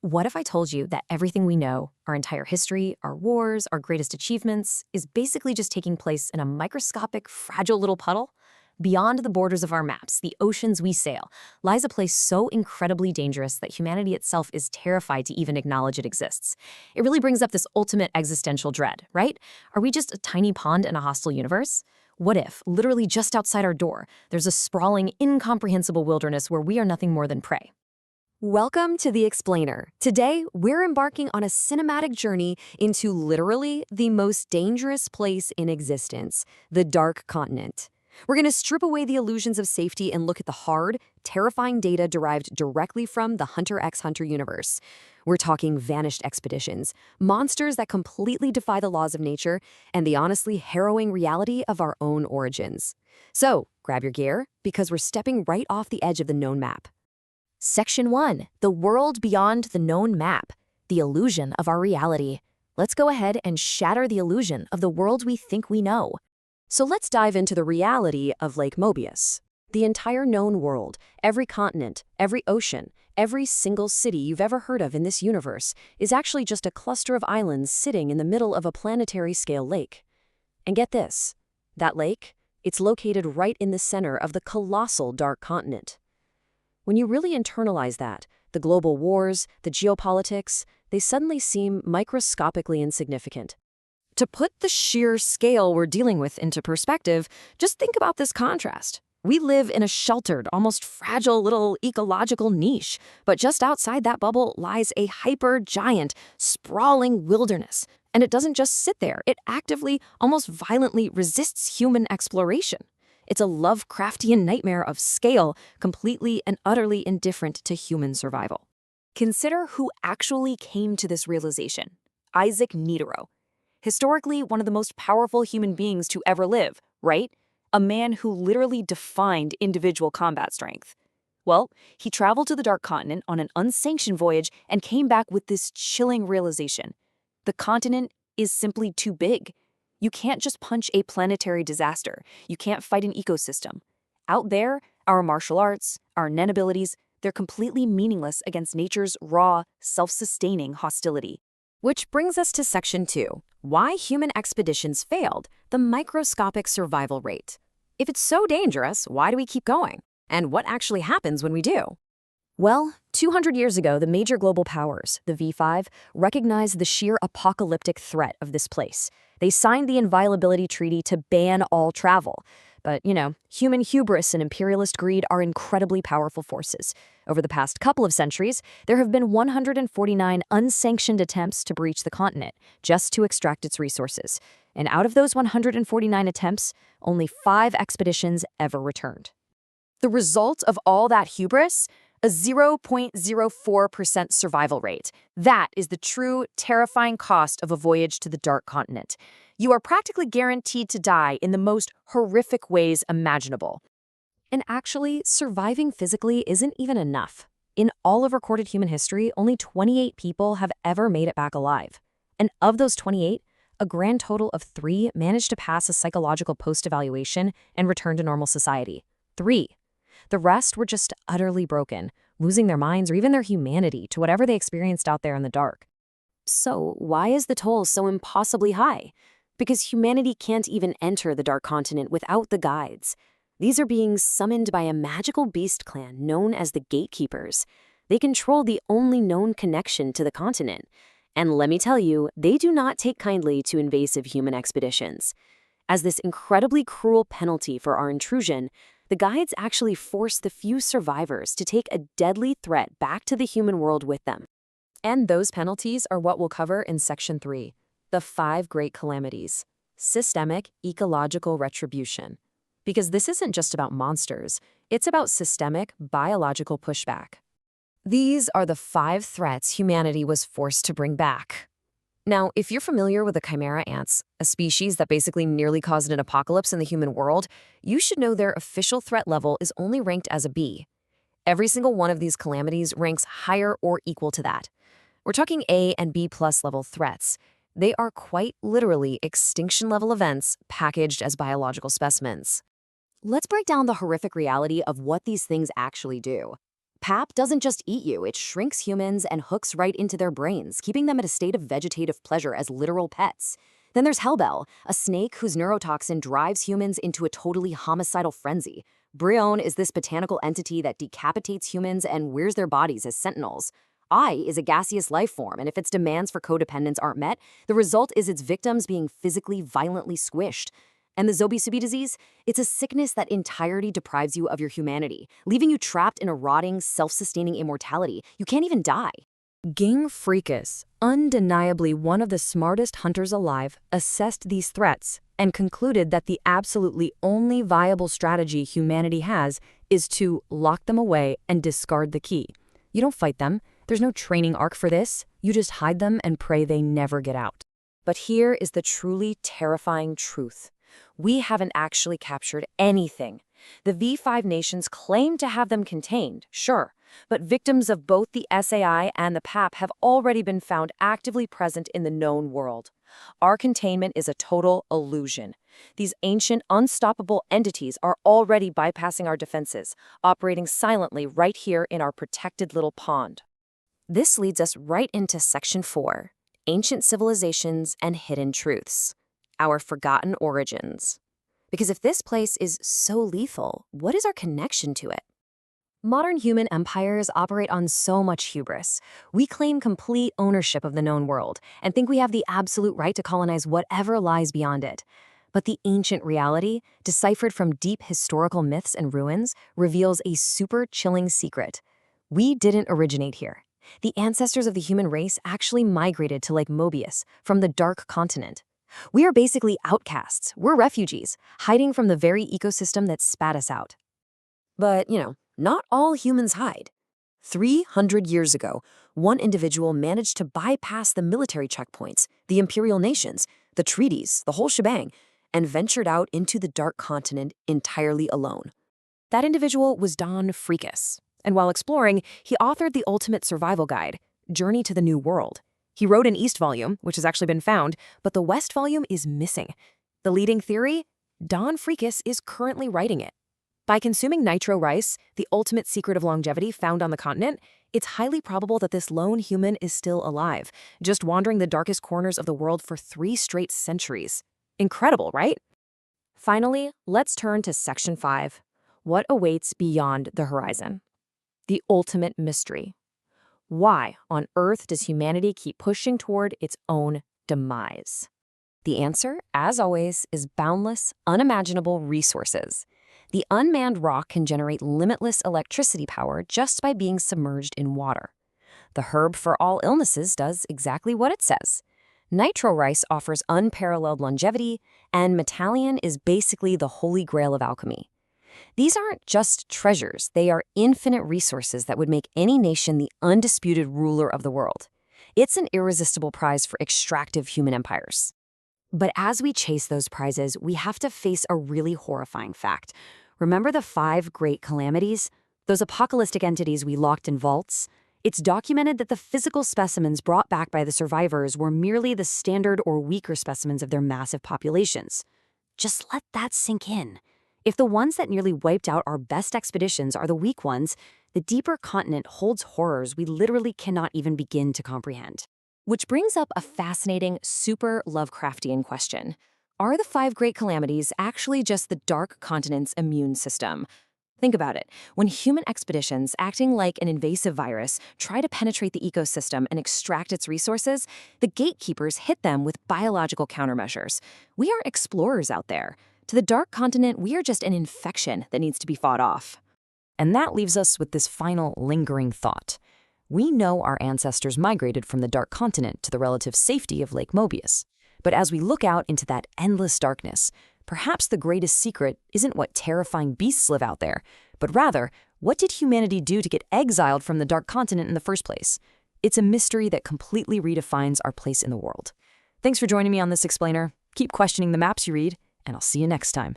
What if I told you that everything we know, our entire history, our wars, our greatest achievements, is basically just taking place in a microscopic, fragile little puddle? Beyond the borders of our maps, the oceans we sail, lies a place so incredibly dangerous that humanity itself is terrified to even acknowledge it exists. It really brings up this ultimate existential dread, right? Are we just a tiny pond in a hostile universe? What if, literally just outside our door, there's a sprawling, incomprehensible wilderness where we are nothing more than prey? Welcome to The Explainer. Today, we're embarking on a cinematic journey into literally the most dangerous place in existence, the Dark Continent. We're going to strip away the illusions of safety and look at the hard, terrifying data derived directly from the Hunter x Hunter universe. We're talking vanished expeditions, monsters that completely defy the laws of nature, and the honestly harrowing reality of our own origins. So, grab your gear, because we're stepping right off the edge of the known map. Section 1. The world beyond the known map. The illusion of our reality. Let's go ahead and shatter the illusion of the world we think we know. So let's dive into the reality of Lake Mobius. The entire known world, every continent, every ocean, every single city you've ever heard of in this universe is actually just a cluster of islands sitting in the middle of a planetary-scale lake. And get this, that lake, it's located right in the center of the colossal Dark Continent. When you really internalize that, the global wars, the geopolitics, they suddenly seem microscopically insignificant. To put the sheer scale we're dealing with into perspective, just think about this contrast. We live in a sheltered, almost fragile little ecological niche, but just outside that bubble lies a hyper-giant, sprawling wilderness. And it doesn't just sit there, it actively, almost violently resists human exploration. It's a Lovecraftian nightmare of scale, completely and utterly indifferent to human survival. Consider who actually came to this realization. Isaac Nitoro. Historically, one of the most powerful human beings to ever live, right? A man who literally defined individual combat strength. Well, he traveled to the Dark Continent on an unsanctioned voyage and came back with this chilling realization. The continent is simply too big. You can't just punch a planetary disaster. You can't fight an ecosystem. Out there, our martial arts, our Nen abilities, they're completely meaningless against nature's raw, self-sustaining hostility. Which brings us to Section 2, why human expeditions failed, the microscopic survival rate. If it's so dangerous, why do we keep going? And what actually happens when we do? Well, 200 years ago, the major global powers, the V5, recognized the sheer apocalyptic threat of this place. They signed the Inviolability Treaty to ban all travel. But, human hubris and imperialist greed are incredibly powerful forces. Over the past couple of centuries, there have been 149 unsanctioned attempts to breach the continent, just to extract its resources. And out of those 149 attempts, only 5 expeditions ever returned. The result of all that hubris? A 0.04% survival rate. That is the true, terrifying cost of a voyage to the Dark Continent. You are practically guaranteed to die in the most horrific ways imaginable. And actually, surviving physically isn't even enough. In all of recorded human history, only 28 people have ever made it back alive. And of those 28, a grand total of 3 managed to pass a psychological post-evaluation and return to normal society. 3. The rest were just utterly broken, losing their minds or even their humanity to whatever they experienced out there in the dark. So, why is the toll so impossibly high? Because humanity can't even enter the Dark Continent without the guides. These are beings summoned by a magical beast clan known as the Gatekeepers. They control the only known connection to the continent. And let me tell you, they do not take kindly to invasive human expeditions. As this incredibly cruel penalty for our intrusion, the guides actually force the few survivors to take a deadly threat back to the human world with them. And those penalties are what we'll cover in Section 3, the 5 great calamities. Systemic ecological retribution. Because this isn't just about monsters, it's about systemic biological pushback. These are the 5 threats humanity was forced to bring back. Now, if you're familiar with the chimera ants, a species that basically nearly caused an apocalypse in the human world, you should know their official threat level is only ranked as a B. Every single one of these calamities ranks higher or equal to that. We're talking A and B+ level threats. They are quite literally extinction-level events packaged as biological specimens. Let's break down the horrific reality of what these things actually do. PAP doesn't just eat you, it shrinks humans and hooks right into their brains, keeping them at a state of vegetative pleasure as literal pets. Then there's Hellbell, a snake whose neurotoxin drives humans into a totally homicidal frenzy. Brion is this botanical entity that decapitates humans and wears their bodies as sentinels. I is a gaseous life form, and if its demands for codependence aren't met, the result is its victims being physically violently squished. And the Zobisubi disease? It's a sickness that entirely deprives you of your humanity, leaving you trapped in a rotting, self-sustaining immortality. You can't even die. Ging Freecss, undeniably one of the smartest hunters alive, assessed these threats and concluded that the absolutely only viable strategy humanity has is to lock them away and discard the key. You don't fight them. There's no training arc for this. You just hide them and pray they never get out. But here is the truly terrifying truth. We haven't actually captured anything. The V5 nations claim to have them contained, sure, but victims of both the SAI and the PAP have already been found actively present in the known world. Our containment is a total illusion. These ancient, unstoppable entities are already bypassing our defenses, operating silently right here in our protected little pond. This leads us right into Section 4, Ancient Civilizations and Hidden Truths. Our forgotten origins. Because if this place is so lethal, what is our connection to it? Modern human empires operate on so much hubris. We claim complete ownership of the known world and think we have the absolute right to colonize whatever lies beyond it. But the ancient reality, deciphered from deep historical myths and ruins, reveals a super chilling secret. We didn't originate here. The ancestors of the human race actually migrated to Lake Mobius from the Dark Continent. We are basically outcasts. We're refugees, hiding from the very ecosystem that spat us out. But, not all humans hide. 300 years ago, one individual managed to bypass the military checkpoints, the imperial nations, the treaties, the whole shebang, and ventured out into the Dark Continent entirely alone. That individual was Don Freecss, and while exploring, he authored the ultimate survival guide, Journey to the New World. He wrote an East volume, which has actually been found, but the West volume is missing. The leading theory? Don Freecss is currently writing it. By consuming nitro rice, the ultimate secret of longevity found on the continent, it's highly probable that this lone human is still alive, just wandering the darkest corners of the world for 3 straight centuries. Incredible, right? Finally, let's turn to Section 5. What awaits beyond the horizon? The ultimate mystery. Why on earth does humanity keep pushing toward its own demise? The answer, as always, is boundless, unimaginable resources. The unmanned rock can generate limitless electricity power just by being submerged in water. The herb for all illnesses does exactly what it says. Nitro rice offers unparalleled longevity, and metallion is basically the holy grail of alchemy. These aren't just treasures, they are infinite resources that would make any nation the undisputed ruler of the world. It's an irresistible prize for extractive human empires. But as we chase those prizes, we have to face a really horrifying fact. Remember the 5 great calamities? Those apocalyptic entities we locked in vaults? It's documented that the physical specimens brought back by the survivors were merely the standard or weaker specimens of their massive populations. Just let that sink in. If the ones that nearly wiped out our best expeditions are the weak ones, the deeper continent holds horrors we literally cannot even begin to comprehend. Which brings up a fascinating, super Lovecraftian question. Are the 5 great calamities actually just the Dark Continent's immune system? Think about it. When human expeditions, acting like an invasive virus, try to penetrate the ecosystem and extract its resources, the gatekeepers hit them with biological countermeasures. We aren't explorers out there. To the Dark Continent, we are just an infection that needs to be fought off. And that leaves us with this final lingering thought. We know our ancestors migrated from the Dark Continent to the relative safety of Lake Mobius. But as we look out into that endless darkness, perhaps the greatest secret isn't what terrifying beasts live out there, but rather, what did humanity do to get exiled from the Dark Continent in the first place? It's a mystery that completely redefines our place in the world. Thanks for joining me on this explainer. Keep questioning the maps you read, and I'll see you next time.